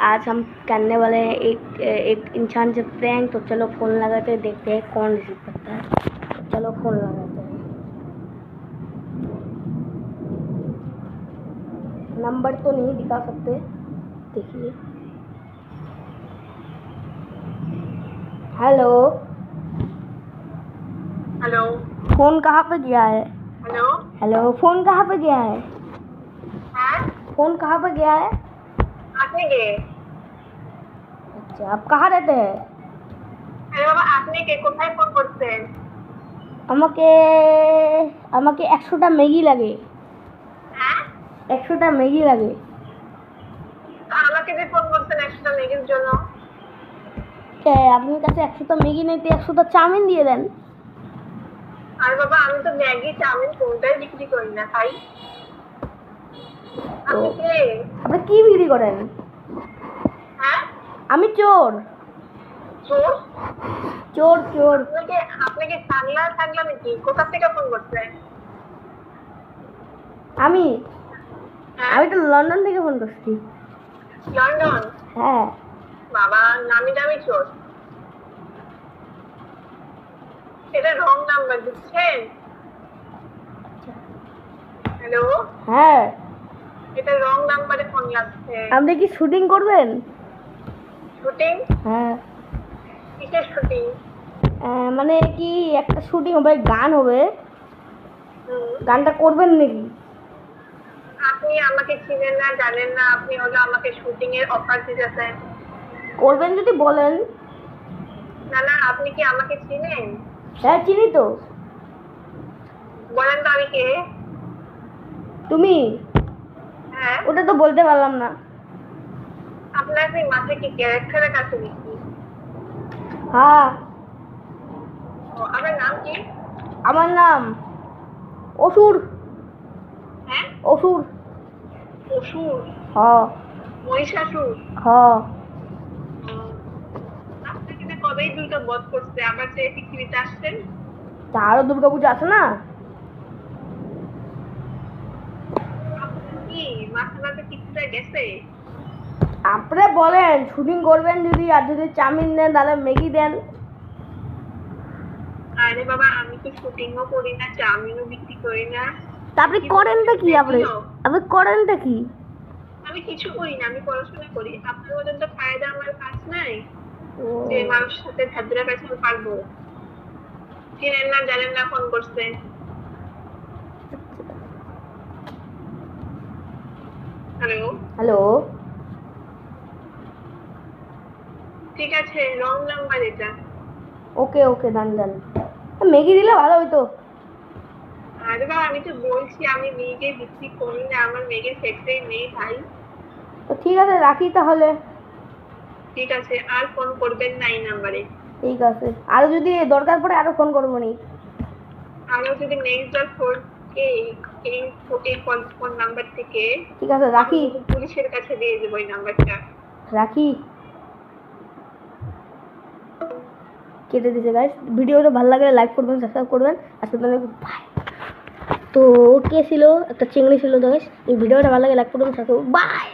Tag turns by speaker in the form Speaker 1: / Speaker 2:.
Speaker 1: आज हम करने वाले हैं एक इंसान से प्रैंक। तो चलो फ़ोन लगाते हैं, देखते हैं कौन रिसीव करता है। चलो फ़ोन लगाते हैं। नंबर तो नहीं दिखा सकते, देखिए। Hello
Speaker 2: hello.
Speaker 1: फ़ोन कहाँ पे गया है?
Speaker 2: हेलो
Speaker 1: हेलो फ़ोन कहाँ पे गया है?
Speaker 2: हाँ,
Speaker 1: फ़ोन कहाँ पे गया है?
Speaker 2: आपने কে?
Speaker 1: अच्छा, आप कहाँ रहते हैं?
Speaker 2: আরে বাবা, আপনি কে? কোথায় ফোন করছেন?
Speaker 1: আমাকে আমাকে 100টা ম্যাগি লাগে।
Speaker 2: হ্যাঁ,
Speaker 1: 100টা ম্যাগি লাগে।
Speaker 2: তো আমাকে যে ফোন করছেন 100টা ম্যাগির জন্য।
Speaker 1: আপনার কাছে 100টা ম্যাগি নেই তো 100টা চাউমিন দিয়ে দেন।
Speaker 2: আরে বাবা, আমি তো ম্যাগি চাউমিন কোনটাই বিক্রি করি না ভাই। আপনি কে?
Speaker 1: আপনি কি বিক্রি করেন?
Speaker 2: হ্যাঁ,
Speaker 1: আমি চোর।
Speaker 2: চোর?
Speaker 1: চোর চোর।
Speaker 2: আপনাকে পাগলা থাকলা নাকি? কোথা থেকে ফোন করছেন?
Speaker 1: আমি
Speaker 2: হ্যাঁ,
Speaker 1: আমি তো লন্ডন থেকে ফোন করছি।
Speaker 2: লন্ডন?
Speaker 1: হ্যাঁ।
Speaker 2: বাবা, নামি দামি চোর। এটা রং নাম্বার দিচ্ছেন। হ্যালো,
Speaker 1: হ্যাঁ,
Speaker 2: এটা রং নাম্বারে ফোন লাগছে।
Speaker 1: আপনি কি শুটিং করবেন?
Speaker 2: শুটিং?
Speaker 1: হ্যাঁ।
Speaker 2: কিসের শুটিং?
Speaker 1: মানে কি একটা শুটিং হবে, গান হবে।
Speaker 2: হুম।
Speaker 1: গানটা করবেন নাকি?
Speaker 2: আপনি আমাকে চিনেন না, জানেন না, আপনি হলো আমাকে শুটিং এর অফার দিতেছেন।
Speaker 1: করবেন যদি বলেন।
Speaker 2: না না, আপনি কি আমাকে চিনেন?
Speaker 1: হ্যাঁ চিনি তো।
Speaker 2: বলেন তো আমি কে?
Speaker 1: তুমি?
Speaker 2: হ্যাঁ।
Speaker 1: ওটা তো বলতে পারলাম না।
Speaker 2: আপনার কি মাথায় কি ক্যারেক্টারের কাছে নাকি?
Speaker 1: হ্যাঁ।
Speaker 2: আপনার নাম কি?
Speaker 1: আমার নাম অসুর।
Speaker 2: হ্যাঁ,
Speaker 1: অসুর।
Speaker 2: অসুর?
Speaker 1: হ্যাঁ।
Speaker 2: মহিষাসুর?
Speaker 1: হ্যাঁ।
Speaker 2: আপনাকে যে কবেই দুটো বধ করছে, আবার যে পৃথিবীতে আসছেন।
Speaker 1: তা আরো দুর্গাপূজা আছে না?
Speaker 2: আপনার কি মাথা ব্যথা কিছুটা গেছে?
Speaker 1: আপনি বলেন শুটিং করবেন যদি, আর যদি চাউমিন দেন তাহলে ম্যাগি দেন।
Speaker 2: আরে বাবা, আমি তো শুটিংও করি না, চাউমিনও বিক্রি করি না।
Speaker 1: তা আপনি করেনটা কি? আপনি করেনটা কি?
Speaker 2: আমি কিছু করি না, আমি পড়াশোনা করি। আপনার মতন তো ফায়দা আমার কাজ নাই যে মানুষের সাথে ভেদ্রা পেছাতে পারবো। চিনেন না, জানেন না, ফোন করছেন। হ্যালো।
Speaker 1: হ্যালো।
Speaker 2: ঠিক আছে, রং নাম্বার এটা।
Speaker 1: ওকে ওকে, ডান ডান। ম্যাগি দিলে ভালো হইতো।
Speaker 2: আরে বাবা, আমি তো বলছি আমি মেয়েকে বিক্রি করি না, আমার মেয়েকে ফ্যাক্টরি নেই ভাই।
Speaker 1: তো ঠিক আছে, রাখি তাহলে।
Speaker 2: ঠিক আছে, আর ফোন করবেন না এই নাম্বারে।
Speaker 1: ঠিক আছে, আরো যদি দরকার পড়ে আরো ফোন করবো নি।
Speaker 2: আরো যদি নেক্সট বার ফোন এই এই এই ফোন নাম্বার থেকে।
Speaker 1: ঠিক আছে, রাখি।
Speaker 2: পুলিশের কাছে দিয়ে দেবো এই নাম্বারটা।
Speaker 1: রাখি। কেটে দিছে গাইস। ভিডিওটা ভালো লাগলে লাইক করবেন, সাবস্ক্রাইব করবেন। আজকে তাহলে বাই। তো কে ছিল? একটা চিংড়ি ছিল গাইস। এই ভিডিওটা ভালো লাগে লাইক করবেন, সাবস্ক্রাইব। বাই।